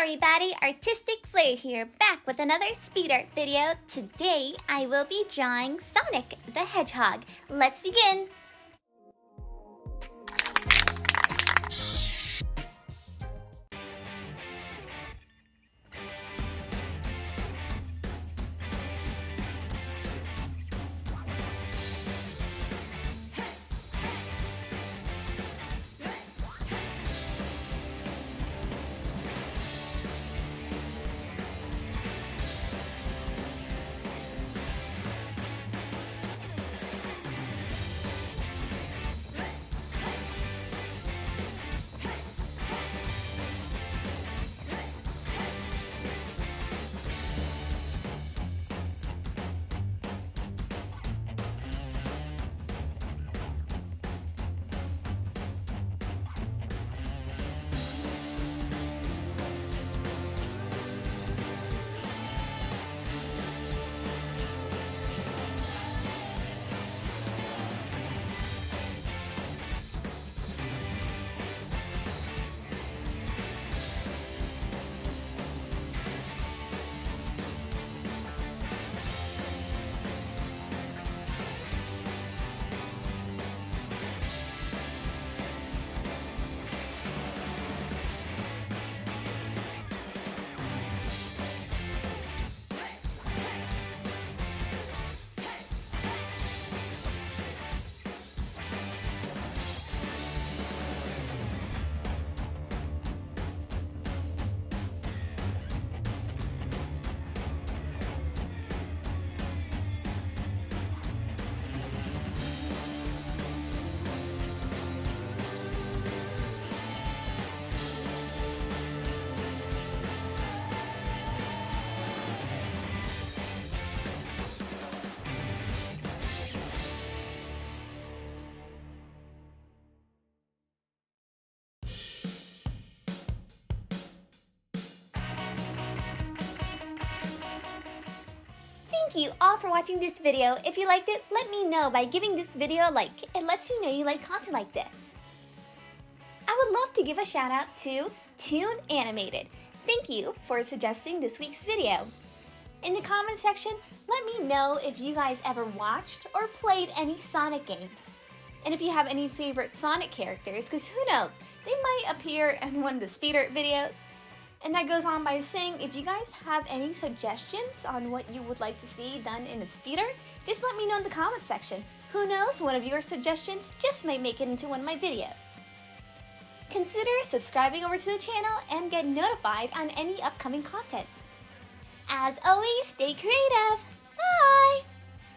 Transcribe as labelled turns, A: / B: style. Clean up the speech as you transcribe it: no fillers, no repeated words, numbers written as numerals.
A: everybody, Artistic Flair here, back with another speed art video. Today, I will be drawing Sonic the Hedgehog. Let's begin! Thank you all for watching this video. If you liked it, let me know by giving this video a like. It lets me know you like content like this. I would love to give a shout out to Toon Animated. Thank you for suggesting this week's video. In the comment section, let me know if you guys ever watched or played any Sonic games. And if you have any favorite Sonic characters, because who knows, they might appear in one of the speed art videos. And that goes on by saying, if you guys have any suggestions on what you would like to see done in a speed art, just let me know in the comment section. Who knows, one of your suggestions just might make it into one of my videos. Consider subscribing over to the channel and get notified on any upcoming content. As always, stay creative!